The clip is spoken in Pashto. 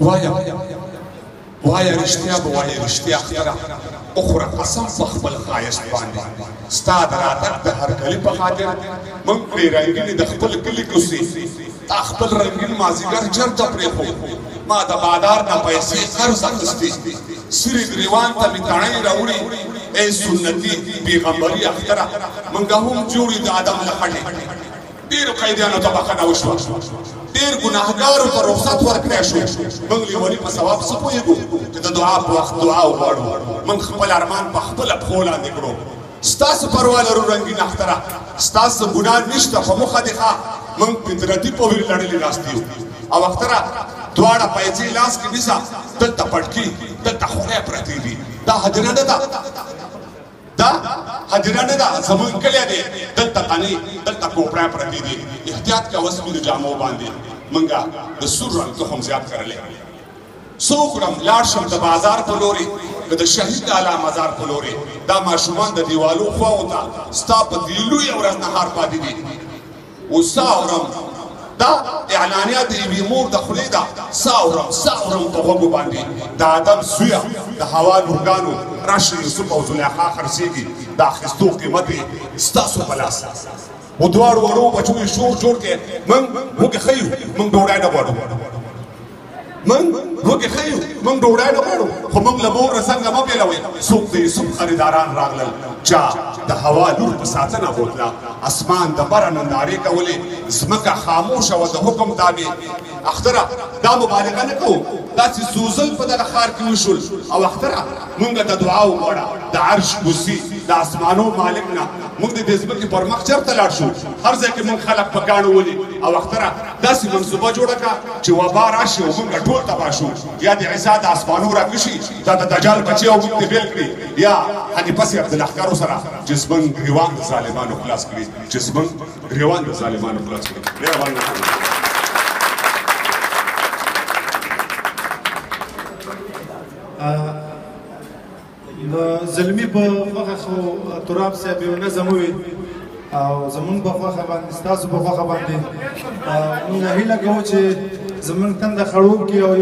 وایا رښتیا به وایې رښتیا اختره اخوره قسم په خپل ښایست باندې ستا د راتګ د هرکلي په خاطر موږ پرې رنګینې د خپل کلي کوڅې تا خپل رنګین مازدیګر چېرته پرېښود ما د بادار نه پیسې قرض اخیستې سرې ګریوان ته مې تڼۍ راوړي ای سنتي پیغمبري اختره موږ هم جوړې د ادم له خټې ډېرو قیدیانو ته بخښنه وشوه ډېر ګناهګارو ته رخصت ورکړی شو موږ لیوني په ثواب څه پوهېږو چې د دعا په وخت دعا وغواړو موږ خپل ارمان په خپله پښو لاندې کړو ستاسو پروا لرو رنګین اختره ستاسو ګناه نشته په مخه دې ښه موږ فطرتي په ویر لړلې ناست یو او اختره دواړه پیسې لاس کې نیسه دلته پټکي دلته خولۍ پرتې دي دا هدیره نه ده دا هدیره نه ده زموږ کلی دی دلته قنې دلته کوپړی پرتې دي احتیاط کوه سپینو جامو باندې موږ د سور رنګ تخم زیات کرلی څه وکړم لاړ شم د بازار په لورې که د شهید اعلی مزار په لورې دا ماشومان د دیوالو خواو ته ستا په دې لویه ورځ نهار پاتې دي اوس څه اورم دا اعلانیه د یوې مور د خولې ده څه اورم په غوږو باندې د آدم زویه د هوا لورګانو راشي یوسف او زلیخا خرڅېږي د اخیستو قیمت یې ستاسو په لاس و دواړو وړو بچو یې شور جوړ کړې موږ وږي ښیو موږ ډوډۍ نه غواړو موږ ډوډۍ نه غواړو خو موږ له موره څنګه مه بېلوئ څوک د یوسف خریداران راغلل چا د هوا لور په ساتنه بوتله اسمان د بره نندارې کولې ځمکه خاموشه وه د حکم تابع اختره دا مبالغه نه کوو داسې زوزل په دغه ښار کې وشول او اختره مونږ ته دعا وغواړه د عرش کرسي د اسمانو مالک نه موږ د دې ځمکې پر مخ چېرته لاړ شو هر ځای کې موږ خلک په ګاڼو ولي او اختره داسې منصوبه جوړه کړه چې وبا راشي او موږ ټول تباه شو یا د عیسی د اسمانو راکشي دا د دجال بچي او موږ بېل کړي یا حنیفه صاحب د لښکرو سره چې زموږ ګریوان د ظالمانو خلاص کړي د زلمي په خوښه خو تراب صاحب یو نظم وویل او زمونږ په خوښه باندې ستاسو په خوښه باندې موږ هیله کوو چې زمونږ تنده خړوب کړي او